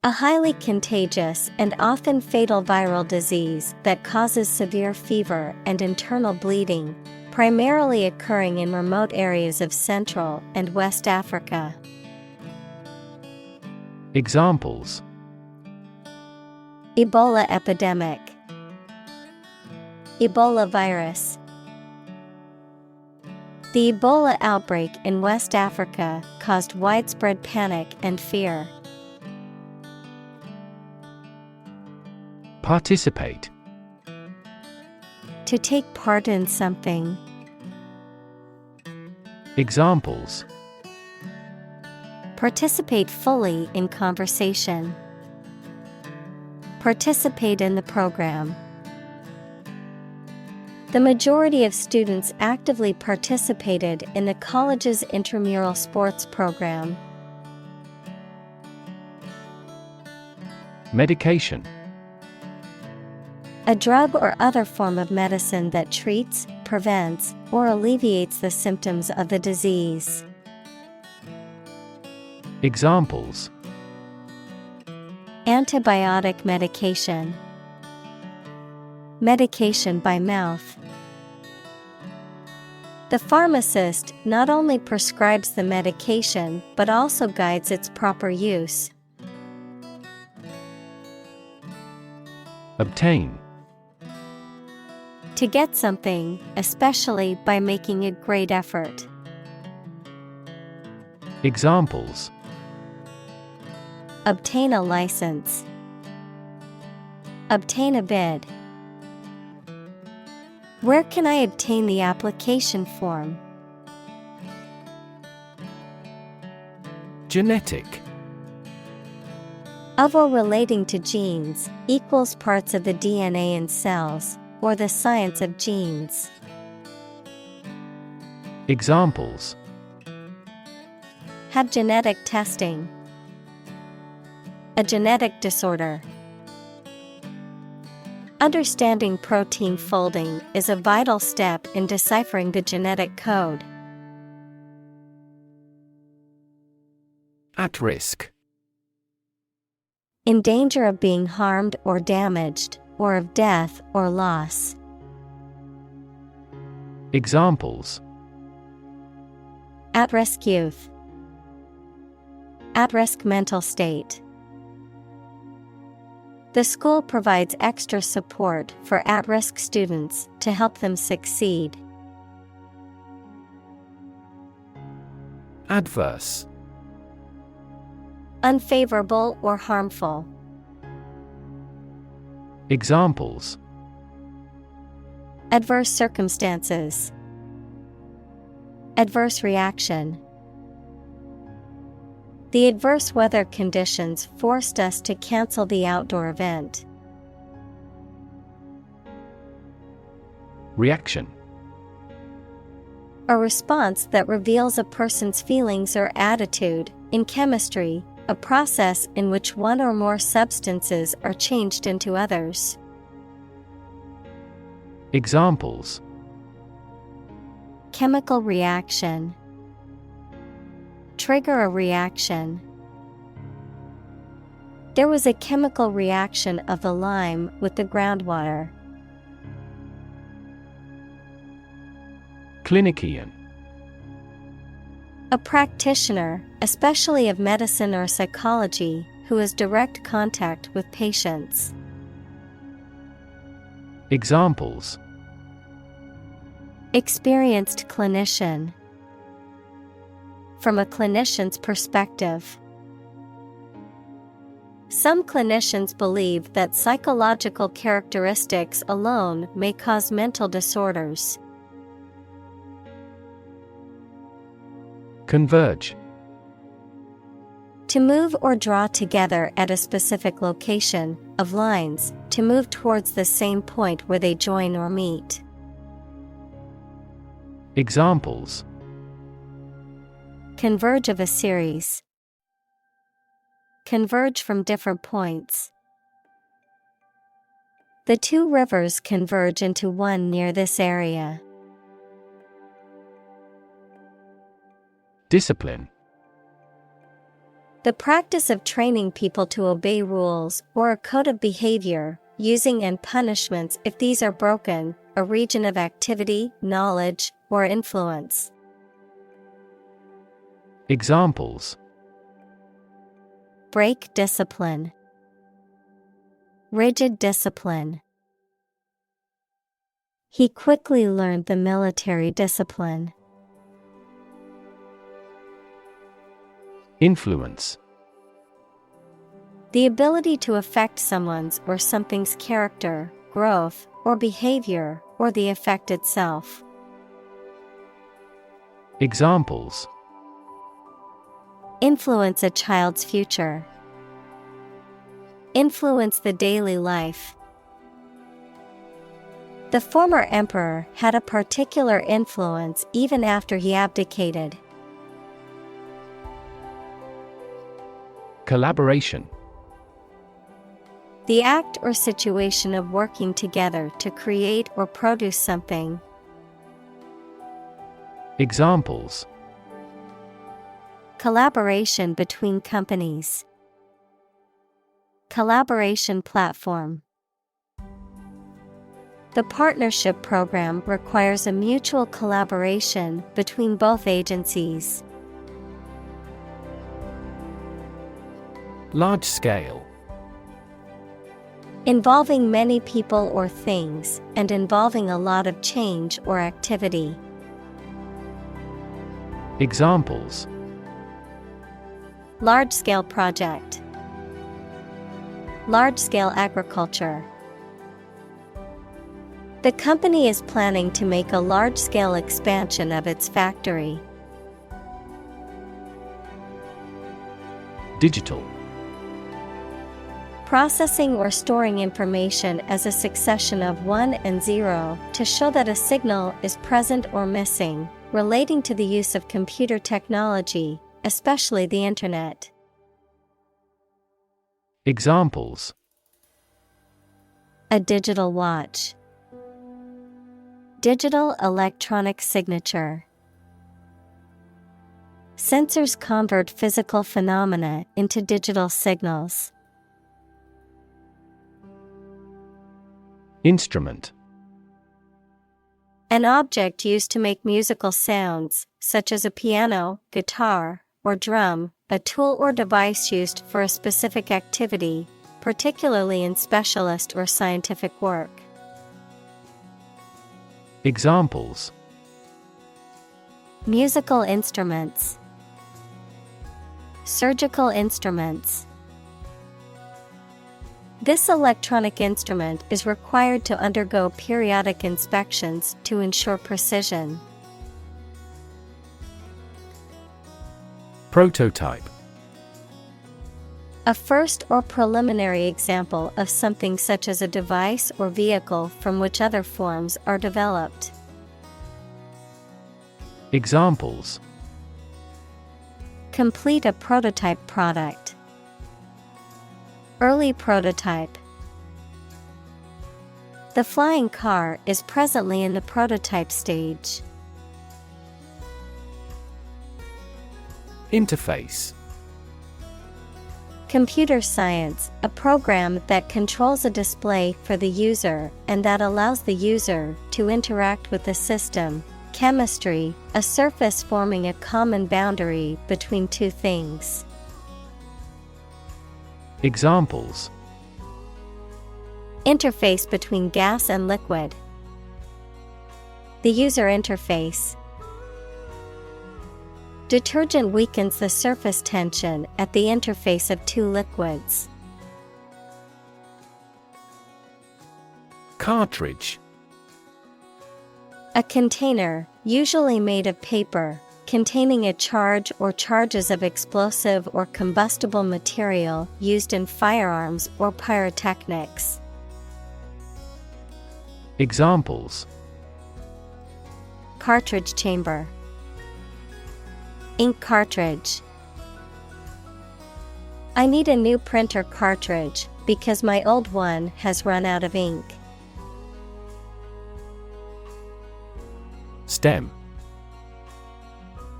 A highly contagious and often fatal viral disease that causes severe fever and internal bleeding, primarily occurring in remote areas of Central and West Africa. Examples. Ebola epidemic. Ebola virus. The Ebola outbreak in West Africa caused widespread panic and fear. Participate. To take part in something. Examples. Participate fully in conversation. Participate in the program. The majority of students actively participated in the college's intramural sports program. Medication. A drug or other form of medicine that treats, prevents, or alleviates the symptoms of the disease. Examples: Antibiotic medication. Medication by mouth. The pharmacist not only prescribes the medication but also guides its proper use. Obtain. To get something, especially by making a great effort. Examples: Obtain a license. Obtain a bid. Where can I obtain the application form? Genetic. Of or relating to genes, equals parts of the DNA in cells, or the science of genes. Examples: Have genetic testing. A genetic disorder. Understanding protein folding is a vital step in deciphering the genetic code. At risk. In danger of being harmed or damaged, or of death or loss. Examples: At-risk youth. At-risk mental state. The school provides extra support for at-risk students to help them succeed. Adverse. Unfavorable or harmful. Examples: Adverse circumstances. Adverse reaction. The adverse weather conditions forced us to cancel the outdoor event. Reaction. A response that reveals a person's feelings or attitude. In chemistry, a process in which one or more substances are changed into others. Examples: Chemical reaction. Trigger a reaction. There was a chemical reaction of the lime with the groundwater. Clinician. A practitioner, especially of medicine or psychology, who has direct contact with patients. Examples: Experienced clinician. From a clinician's perspective. Some clinicians believe that psychological characteristics alone may cause mental disorders. Converge. To move or draw together at a specific location, of lines, to move towards the same point where they join or meet. Examples: Converge of a series. Converge from different points. The two rivers converge into one near this area. Discipline. The practice of training people to obey rules or a code of behavior, using and punishments if these are broken, a region of activity, knowledge, or influence. Examples: Break discipline. Rigid discipline. He quickly learned the military discipline. Influence. The ability to affect someone's or something's character, growth, or behavior, or the effect itself. Examples: Influence a child's future. Influence the daily life. The former emperor had a particular influence even after he abdicated. Collaboration. The act or situation of working together to create or produce something. Examples: Collaboration between companies. Collaboration platform. The partnership program requires a mutual collaboration between both agencies. Large scale. Involving many people or things, and involving a lot of change or activity. Examples: Large-scale project. Large-scale agriculture. The company is planning to make a large-scale expansion of its factory. Digital. Processing or storing information as a succession of 1 and 0 to show that a signal is present or missing, relating to the use of computer technology, especially the Internet. Examples: A digital watch. Digital electronic signature. Sensors convert physical phenomena into digital signals. Instrument. An object used to make musical sounds, such as a piano, guitar, or drum, a tool or device used for a specific activity, particularly in specialist or scientific work. Examples: Musical instruments. Surgical instruments. This electronic instrument is required to undergo periodic inspections to ensure precision. Prototype. A first or preliminary example of something such as a device or vehicle from which other forms are developed. Examples: Complete a prototype product. Early prototype. The flying car is presently in the prototype stage. Interface. Computer science, a program that controls a display for the user and that allows the user to interact with the system. Chemistry, a surface forming a common boundary between two things. Examples: Interface between gas and liquid. The user interface. Detergent weakens the surface tension at the interface of two liquids. Cartridge. A container, usually made of paper, containing a charge or charges of explosive or combustible material used in firearms or pyrotechnics. Examples: Cartridge chamber. Ink cartridge. I need a new printer cartridge because my old one has run out of ink. Stem.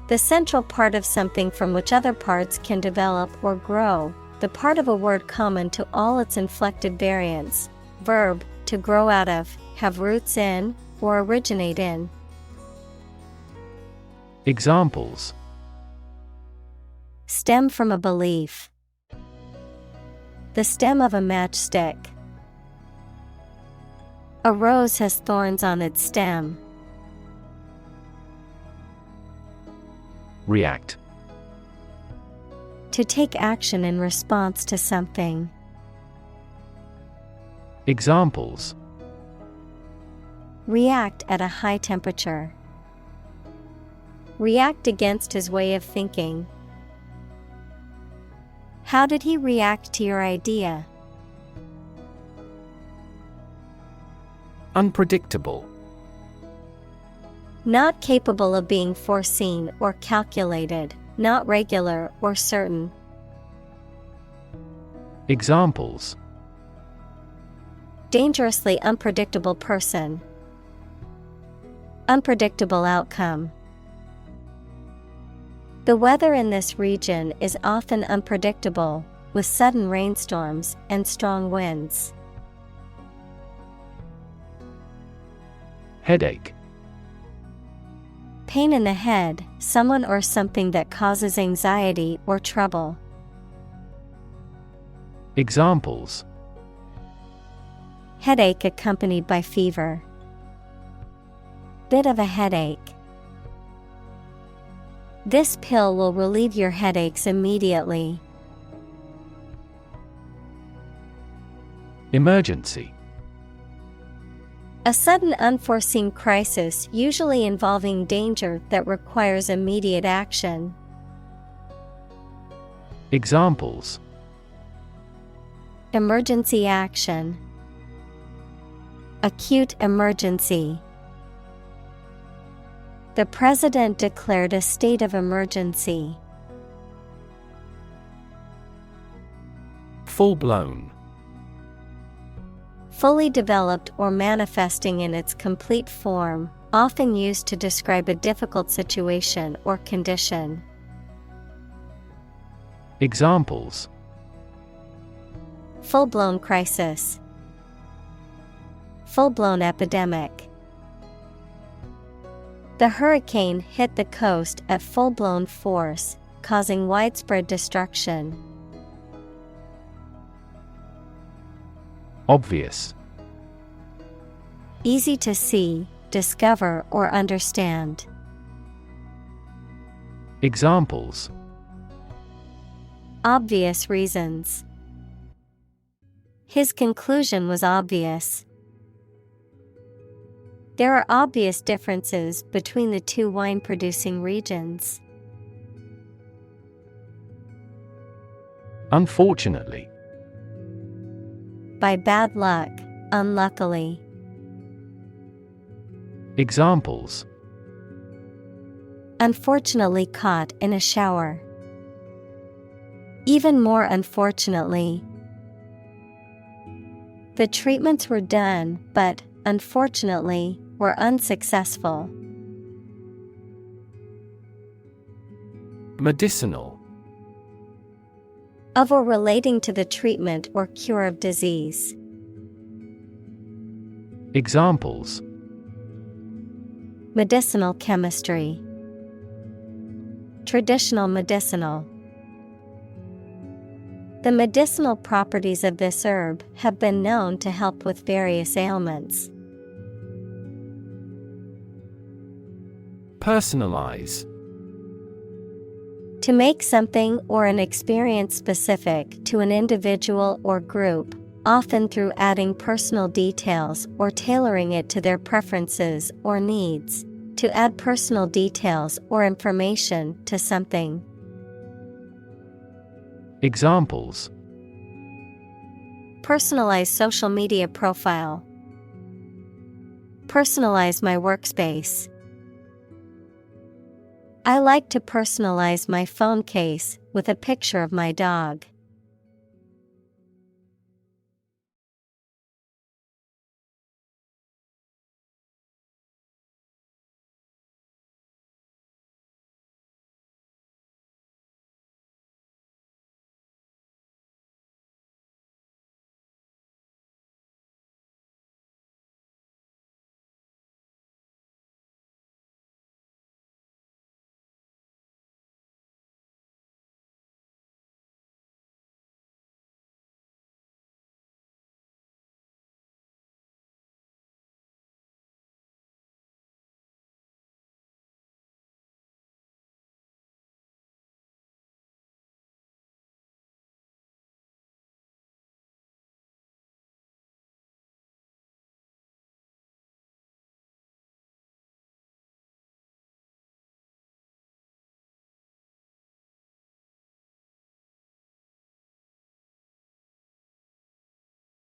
The central part of something from which other parts can develop or grow, the part of a word common to all its inflected variants. Verb, to grow out of, have roots in, or originate in. Examples: stem from a belief. The stem of a matchstick. A rose has thorns on its stem. React. To take action in response to something. Examples: react at a high temperature. React against his way of thinking. How did he react to your idea? Unpredictable. Not capable of being foreseen or calculated, not regular or certain. Examples: Dangerously unpredictable person. Unpredictable outcome. The weather in this region is often unpredictable, with sudden rainstorms and strong winds. Headache. Pain in the head, someone or something that causes anxiety or trouble. Examples: Headache accompanied by fever. Bit of a headache. This pill will relieve your headaches immediately. Emergency. A sudden unforeseen crisis usually involving danger that requires immediate action. Examples: Emergency action. Acute emergency. The president declared a state of emergency. Full-blown. Fully developed or manifesting in its complete form, often used to describe a difficult situation or condition. Examples: Full-blown crisis. Full-blown epidemic. The hurricane hit the coast at full-blown force, causing widespread destruction. Obvious. Easy to see, discover, or understand. Examples: Obvious reasons. His conclusion was obvious. There are obvious differences between the two wine-producing regions. Unfortunately. By bad luck, unluckily. Examples: Unfortunately caught in a shower. Even more unfortunately. The treatments were done, but, unfortunately, were unsuccessful. Medicinal. Of or relating to the treatment or cure of disease. Examples: Medicinal chemistry. Traditional medicinal. The medicinal properties of this herb have been known to help with various ailments. Personalize. To make something or an experience specific to an individual or group, often through adding personal details or tailoring it to their preferences or needs. To add personal details or information to something. Examples: Personalize social media profile. Personalize my workspace. I like to personalize my phone case with a picture of my dog.